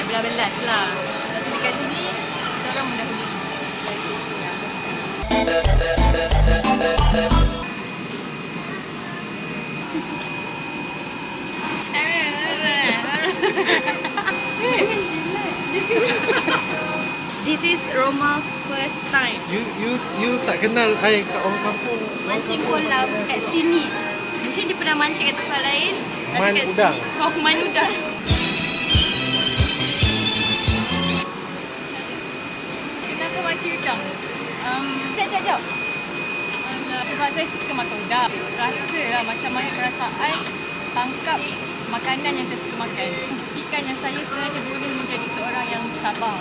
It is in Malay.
nak belas-belas lah. Tapi dekat sini, kita orang mudah beli. This is Romal's first time You tak kenal I kat orang kampung. mancing kolam kat sini. Mungkin dia pernah mancing kat tempat lain, tapi Man kat udang. sini man udang. Kenapa mancing udang? Jap. Sebab saya suka makan udang. Rasa lah macam mana perasaan tangkap makanan yang saya suka makan. Buktikan yang saya sebenarnya boleh menjadi seorang yang sabar.